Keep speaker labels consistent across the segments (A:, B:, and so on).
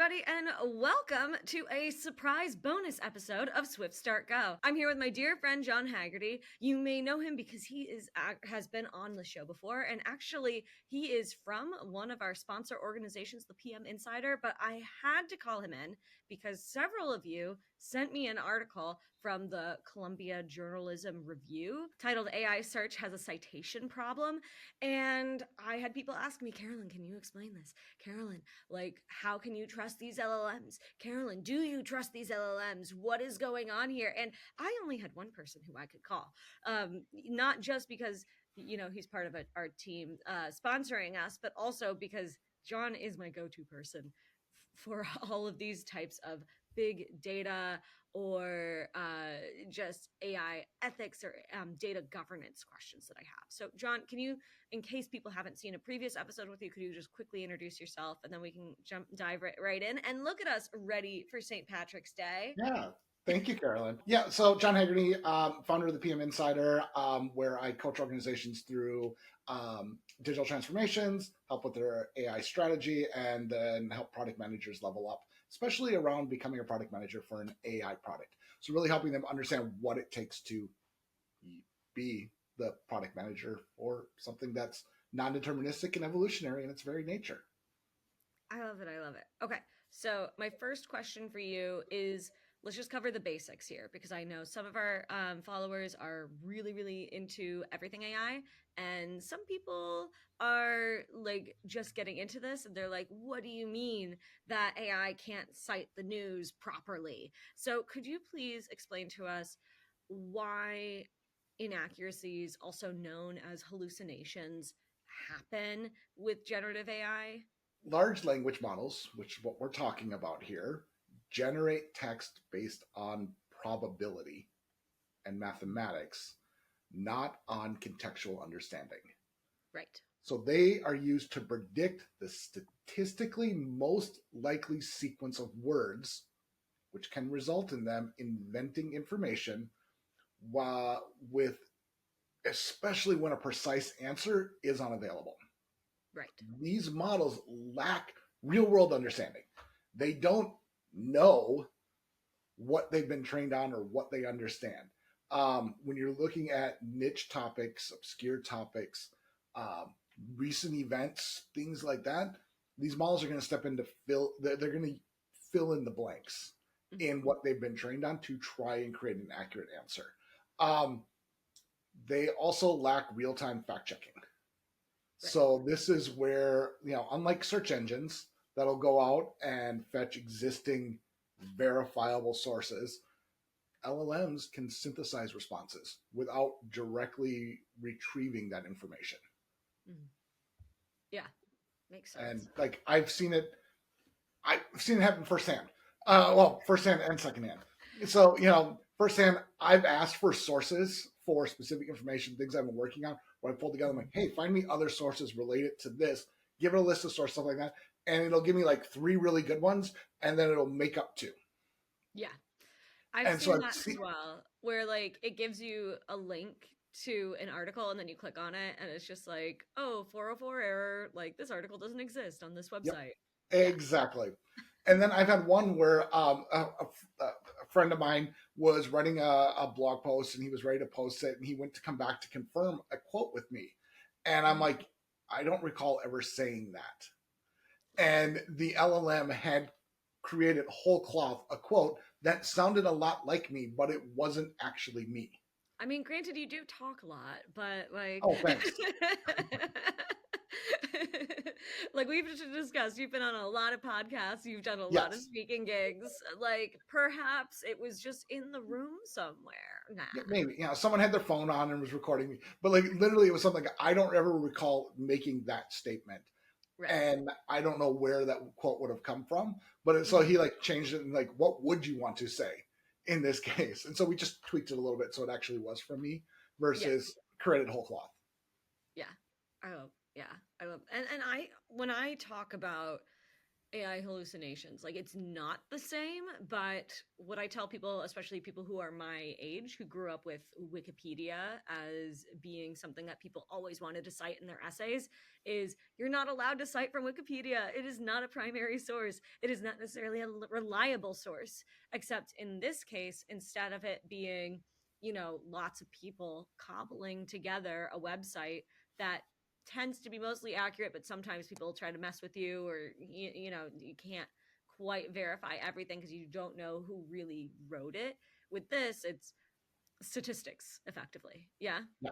A: everybody, and welcome to a surprise bonus episode of Swift Start Go. I'm here with my dear friend John Haggerty. You may know him because he has been on the show before, and actually, he is from one of our sponsor organizations, the PM Insider. But I had to call him in because several of you sent me an article from the Columbia Journalism Review titled "AI Search Has a Citation Problem," and I had people ask me, Carolyn, can you explain this? Carolyn, like, how can you trust these LLMs? Carolyn, do you trust these LLMs? What is going on here? And I only had one person who I could call, not just because, he's part of our team sponsoring us, but also because John is my go-to person for all of these types of big data or just AI ethics or data governance questions that I have. So, John, can you, in case people haven't seen a previous episode with you, could you just quickly introduce yourself, and then we can dive right in and look at us ready for St. Patrick's Day?
B: Yeah. Thank you, Carolyn. Yeah, so John Haggerty, founder of the PM Insider, where I coach organizations through digital transformations, help with their AI strategy, and then help product managers level up, especially around becoming a product manager for an AI product. So really helping them understand what it takes to be the product manager for something that's non-deterministic and evolutionary in its very nature.
A: I love it. I love it. Okay. So, my first question for you is, let's just cover the basics here because I know some of our followers are really, really into everything AI. And some people are like just getting into this and they're like, what do you mean that AI can't cite the news properly? So, could you please explain to us why inaccuracies, also known as hallucinations, happen with generative AI?
B: Large language models, which is what we're talking about here, generate text based on probability and mathematics, not on contextual understanding.
A: Right.
B: So they are used to predict the statistically most likely sequence of words, which can result in them inventing information with, especially when a precise answer is unavailable.
A: Right.
B: These models lack real world understanding. They don't know what they've been trained on or what they understand. When you're looking at niche topics, obscure topics, recent events, things like that, these models are going to step in to they're going to fill in the blanks in what they've been trained on to try and create an accurate answer. They also lack real time fact checking.
A: Right.
B: So this is where, unlike search engines that'll go out and fetch existing verifiable sources, LLMs can synthesize responses without directly retrieving that information.
A: Mm-hmm. Yeah, makes sense.
B: And like I've seen it happen firsthand. Firsthand and secondhand. So, firsthand, I've asked for sources for specific information, things I've been working on, where I pulled together, I'm like, hey, find me other sources related to this, give it a list of sources, stuff like that. And it'll give me like 3 really good ones, and then it'll make up 2.
A: Yeah, I've
B: And so
A: seen
B: I've
A: that as
B: seen,
A: well, where like it gives you a link to an article and then you click on it and it's just like, oh, 404 error, like this article doesn't exist on this
B: yep,
A: website. Yeah.
B: exactly. And then I've had one where a friend of mine was writing a blog post and he was ready to post it and he went to come back to confirm a quote with me. And I'm like, I don't recall ever saying that. And the LLM had created whole cloth a quote that sounded a lot like me, but it wasn't actually me.
A: I mean, granted, you do talk a lot, but like,
B: Oh, thanks.
A: like we've just discussed, you've been on a lot of podcasts, you've done a lot of
B: Yes.
A: speaking gigs. Like, perhaps it was just in the room somewhere. Nah.
B: Yeah, maybe. Someone had their phone on and was recording me. But like literally it was something I don't ever recall making that statement.
A: Right.
B: And I don't know where that quote would have come from. But so he like changed it and like, what would you want to say in this case? And so we just tweaked it a little bit so it actually was from me versus created whole cloth.
A: Yeah. I love, yeah, I love, and I, when I talk about AI hallucinations. Like, it's not the same, but what I tell people, especially people who are my age, who grew up with Wikipedia as being something that people always wanted to cite in their essays, is you're not allowed to cite from Wikipedia. It is not a primary source. It is not necessarily a reliable source, except in this case, instead of it being, lots of people cobbling together a website that tends to be mostly accurate, but sometimes people try to mess with you, or you can't quite verify everything because you don't know who really wrote it. With this, it's statistics, effectively. Yeah.
B: Yeah,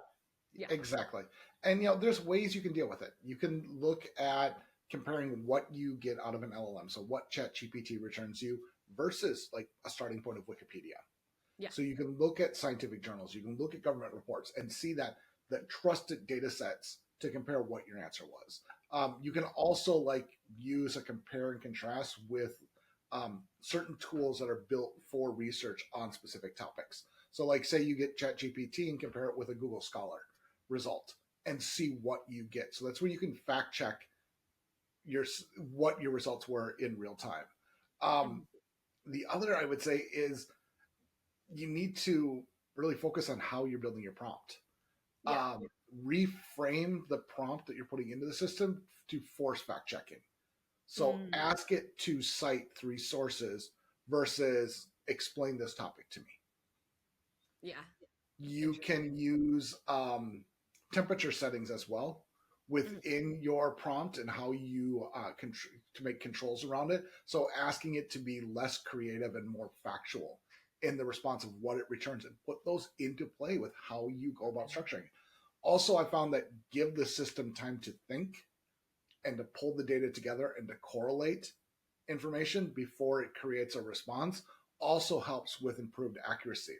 A: Yeah.
B: exactly. And there's ways you can deal with it. You can look at comparing what you get out of an LLM, so what ChatGPT returns you versus like a starting point of Wikipedia.
A: Yeah.
B: So you can look at scientific journals, you can look at government reports and see that trusted data sets to compare what your answer was. You can also like use a compare and contrast with certain tools that are built for research on specific topics. So like say you get ChatGPT and compare it with a Google Scholar result and see what you get. So that's where you can fact check what your results were in real time.
A: Mhm.
B: The other I would say is you need to really focus on how you're building your prompt.
A: Yeah.
B: Reframe the prompt that you're putting into the system to force fact checking. So
A: Mm.
B: ask it to cite 3 sources versus explain this topic to me.
A: Yeah.
B: You
A: Interesting.
B: can use temperature settings as well
A: Mhm.
B: within your prompt and how you to make controls around it. So asking it to be less creative and more factual in the response of what it returns and put those into play with how you go about structuring. Also, I found that give the system time to think and to pull the data together and to correlate information before it creates a response also helps with improved accuracy.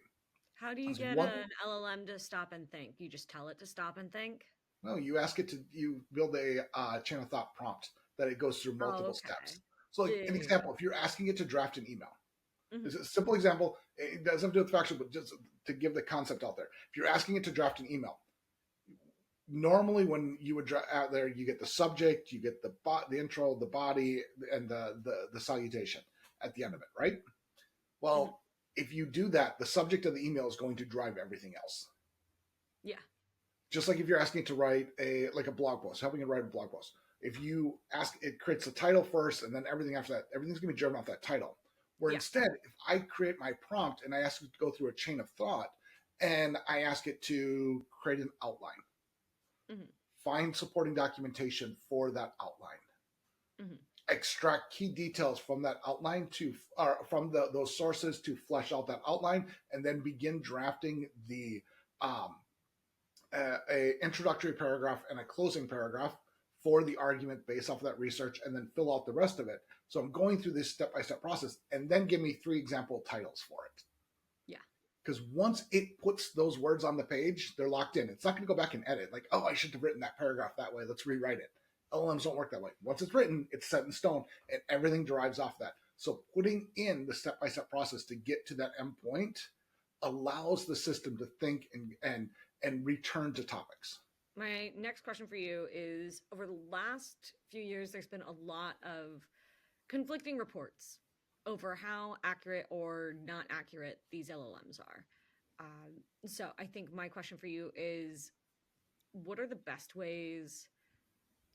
A: How do you
B: That's
A: get
B: one.
A: an LLM to stop and think? You just tell it to stop and think?
B: No, you build a chain of thought prompt that it goes through
A: Oh,
B: multiple
A: okay.
B: steps. So, like
A: Yeah.
B: an example, if you're asking it to draft an email,
A: Mhm.
B: it's a simple example. It doesn't have to do with factual, but just to give the concept out there. If you're asking it to draft an email, normally when you would draft out there, you get the subject, you get the intro, the body, and the salutation at the end of it, right?
A: Mhm.
B: Well, if you do that, the subject of the email is going to drive everything else.
A: Yeah.
B: Just like if you're asking it to write a blog post, helping it write a blog post. If you ask, it creates a title first, and then everything after that, everything's going to be driven off that title. Where
A: Yeah.
B: instead, if I create my prompt and I ask it to go through a chain of thought, and I ask it to create an outline,
A: Mhm.
B: find supporting documentation for that outline,
A: Mhm.
B: extract key details from that outline from those sources to flesh out that outline, and then begin drafting the um, a introductory paragraph and a closing paragraph for the argument based off of that research, and then fill out the rest of it. So I'm going through this step-by-step process, and then give me 3 example titles for it.
A: Yeah.
B: Because once it puts those words on the page, they're locked in. It's not going to go back and edit. Like, oh, I should have written that paragraph that way. Let's rewrite it. LLMs don't work that way. Once it's written, it's set in stone, and everything derives off that. So putting in the step-by-step process to get to that end point allows the system to think and return to topics.
A: My next question for you is, over the last few years, there's been a lot of conflicting reports over how accurate or not accurate these LLMs are. So I think my question for you is, what are the best ways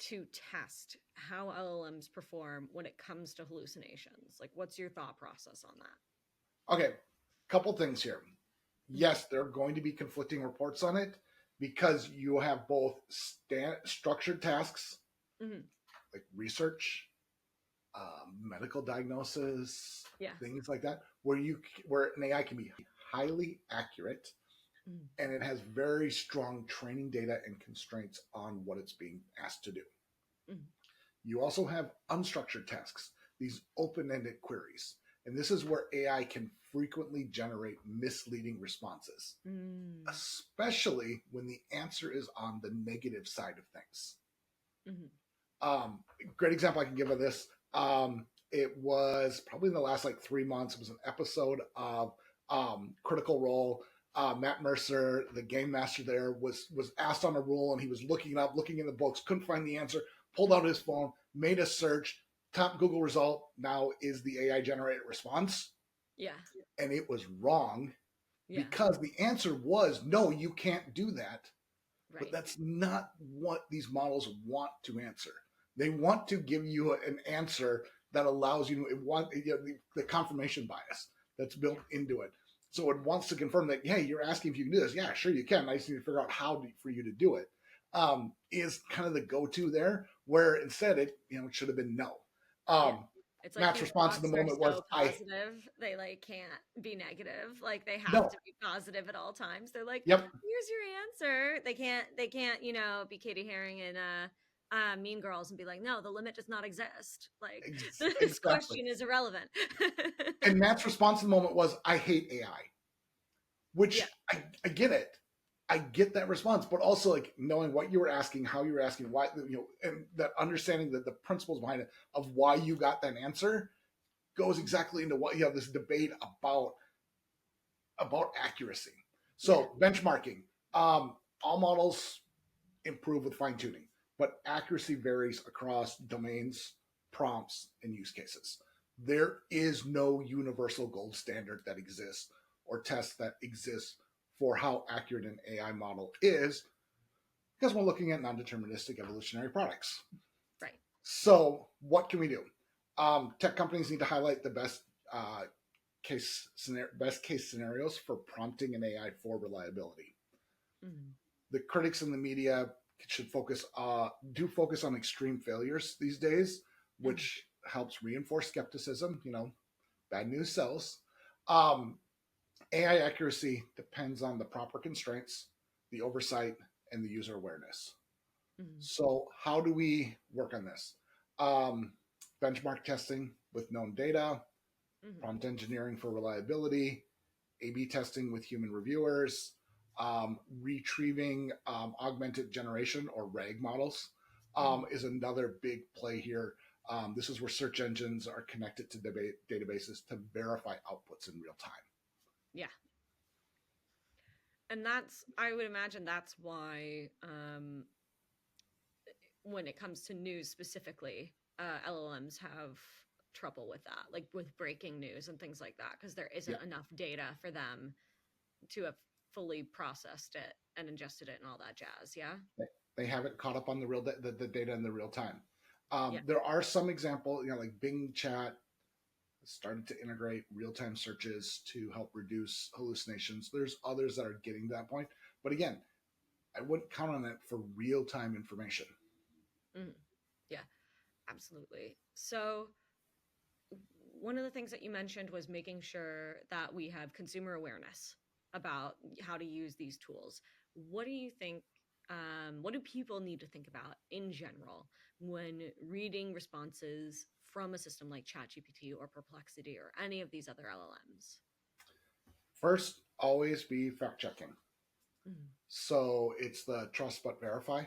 A: to test how LLMs perform when it comes to hallucinations? Like, what's your thought process on that?
B: Okay, couple things here.
A: Mhm.
B: Yes, there are going to be conflicting reports on it because you have both structured tasks
A: Mhm.
B: like research, medical diagnosis,
A: Yeah.
B: things like that, where an AI can be highly accurate
A: Mhm.
B: and it has very strong training data and constraints on what it's being asked to do.
A: Mhm.
B: You also have unstructured tasks, these open-ended queries. And this is where AI can frequently generate misleading responses,
A: Mm.
B: especially when the answer is on the negative side of things.
A: Mhm.
B: Great example I can give of this. It was probably in the last like 3 months. It was an episode of Critical Role. Matt Mercer, the game master there, was asked on a rule, and he was looking it up, looking in the books, couldn't find the answer, pulled out his phone, made a search, top Google result now is the AI generated response,
A: Yeah.
B: and it was wrong
A: Yeah.
B: because the answer was no, you can't do that. But
A: Right.
B: that's not what these models want to answer. They want to give you an answer that allows you to want the confirmation bias that's built
A: Yeah.
B: into it. So it wants to confirm that, hey, you're asking if you can do this. Yeah, sure you can. I just need to figure out for you to do it. Is kind of the go-to there, where instead it should have been no.
A: Yeah.
B: Um,
A: It's like
B: Matt's
A: these
B: response to the
A: bots are
B: moment was,
A: so
B: I
A: positive, they like can't be negative. Like they have
B: no.
A: to be positive at all times. They're like,
B: Yep.
A: "Here's your answer." They can't, be Katie Haring and Mean Girls and be like, "No, the limit does not exist." Like this
B: Exactly.
A: question is irrelevant.
B: And Matt's response to the moment was, I hate AI.
A: Yeah.
B: Which I get it. I get that response, but also like knowing what you were asking, how you were asking, why, and that understanding that the principles behind it of why you got that answer goes exactly into what you have this debate about accuracy.
A: Yeah.
B: So benchmarking, all models improve with fine tuning, but accuracy varies across domains, prompts, and use cases. There is no universal gold standard that exists or test that exists for how accurate an AI model is because we're looking at non-deterministic evolutionary products.
A: Right.
B: So what can we do? Tech companies need to highlight the best case scenarios for prompting an AI for reliability.
A: Mm.
B: The critics in the media should focus on extreme failures these days,
A: Mm.
B: which helps reinforce skepticism. Bad news sells. Um, AI accuracy depends on the proper constraints, the oversight, and the user awareness.
A: Mm.
B: So, how do we work on this? Um, Benchmark testing with known data,
A: Mm.
B: prompt engineering for reliability, A/B testing with human reviewers, retrieving augmented generation or RAG models
A: Mm.
B: is another big play here. This is where search engines are connected to databases to verify outputs in real time.
A: Yeah. And I would imagine that's why when it comes to news specifically, LLMs have trouble with that, like with breaking news and things like that, because there
B: Yeah,
A: isn't enough data for them to have fully processed it and ingested it and all that jazz. Yeah.
B: they haven't caught up on the data in the real time.
A: Yeah.
B: There are some examples, like Bing Chat started to integrate real-time searches to help reduce hallucinations. There's others that are getting to that point, but again, I wouldn't count on it for real-time information.
A: Mm. Yeah, absolutely. So one of the things that you mentioned was making sure that we have consumer awareness about how to use these tools. What do you think? What do people need to think about in general when reading responses from a system like ChatGPT or Perplexity or any of these other LLMs?
B: First, always be fact-checking.
A: Mm.
B: So it's the trust but verify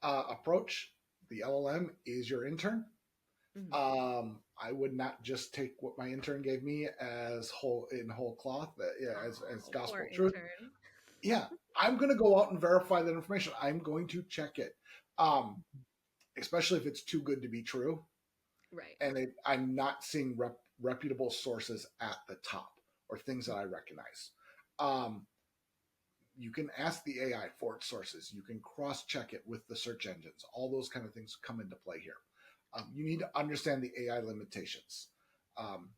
B: approach. The LLM is your intern.
A: Mm.
B: I would not just take what my intern gave me as whole cloth, as
A: Oh, poor
B: gospel truth.
A: intern.
B: Yeah, I'm going to go out and verify that information. I'm going to check it, um, especially if it's too good to be true,
A: Right.
B: and I'm not seeing reputable sources at the top or things that I recognize. Um, you can ask the AI for its sources. You can cross-check it with the search engines. All those kind of things come into play here. You need to understand the AI limitations. Um,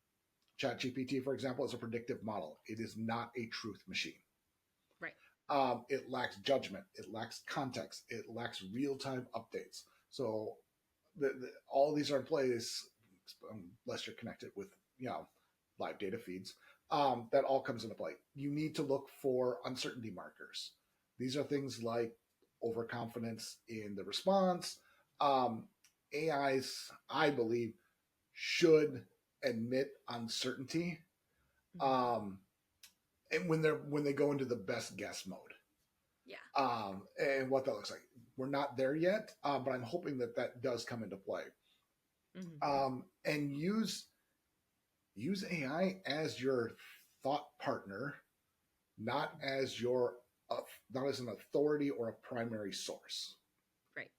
B: ChatGPT, for example, is a predictive model. It is not a truth machine.
A: Right.
B: It lacks judgment. It lacks context. It lacks real-time updates. So all these are in place unless you're connected with live data feeds. That all comes into play. You need to look for uncertainty markers. These are things like overconfidence in the response. Um, AIs, I believe, should admit uncertainty,
A: Mm.
B: um, and when they go into the best guess mode,
A: Yeah.
B: and what that looks like. We're not there yet, but I'm hoping that does come into play.
A: Mm.
B: And use AI as your thought partner, not as not as an authority or a primary source.
A: Right.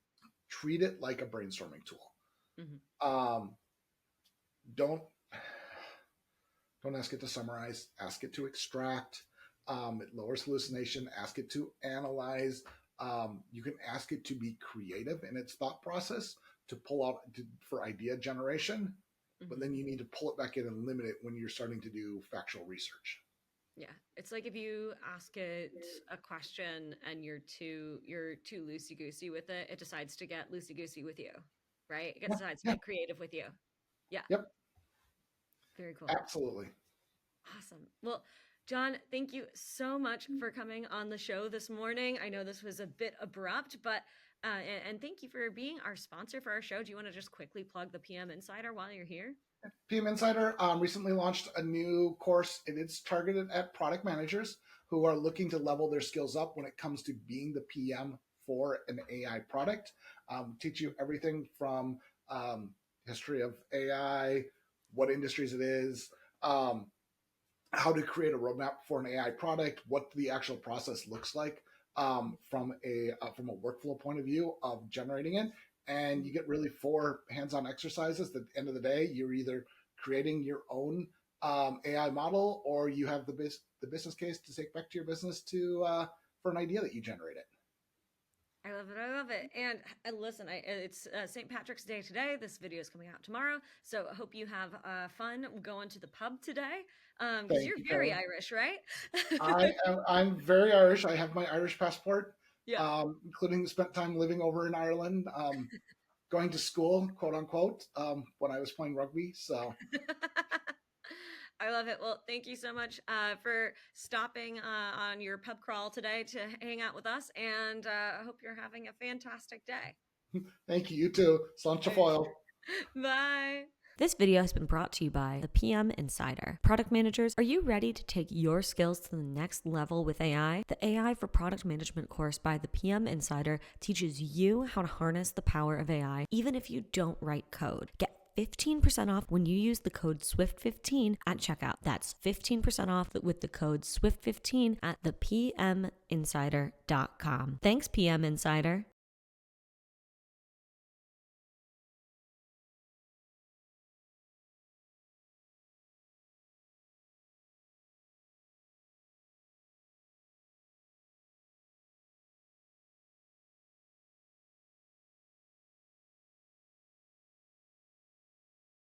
B: Treat it like a brainstorming tool.
A: Mm.
B: Um, don't ask it to summarize. Ask it to extract. It lowers hallucination. Ask it to analyze. You can ask it to be creative in its thought process to pull out for idea generation, but then you need to pull it back in and limit it when you're starting to do factual research.
A: Yeah, it's like if you ask it a question and you're too loosey goosey with it, it decides to get loosey goosey with you, right? It
B: Yeah,
A: decides to
B: yeah,
A: get creative with you. Yeah,
B: yep,
A: very cool.
B: absolutely.
A: Awesome. Well, John, thank you so much for coming on the show this morning. I know this was a bit abrupt, but and thank you for being our sponsor for our show. Do you want to just quickly plug the PM Insider while you're here?
B: PM Insider recently launched a new course. It is targeted at product managers who are looking to level their skills up when it comes to being the PM for an AI product. Teach you everything from history of AI, what industries it is, how to create a roadmap for an AI product, what the actual process looks like from a workflow point of view of generating it. And you get really 4 hands-on exercises. At the end of the day, you're either creating your own AI model, or you have the business case to take back to your business to for an idea that you generated.
A: I love it. I love it. And listen, it's St. Patrick's Day today. This video is coming out tomorrow. So I hope you have fun going to the pub today. Because you're very
B: Carolyn.
A: Irish, right?
B: I'm very Irish. I have my Irish passport,
A: Yeah.
B: including spent time living over in Ireland, going to school, quote unquote, when I was playing rugby. So
A: I love it. Well, thank you so much for stopping on your pub crawl today to hang out with us. And I hope you're having a fantastic day.
B: thank you. You too. Sláinte foil.
A: Bye.
C: This video has been brought to you by the PM Insider. Product managers, are you ready to take your skills to the next level with AI? The AI for Product Management course by the PM Insider teaches you how to harness the power of AI, even if you don't write code. Get 15% off when you use the code SWIFT15 at checkout. That's 15% off with the code SWIFT15 at thepminsider.com. Thanks, PM Insider.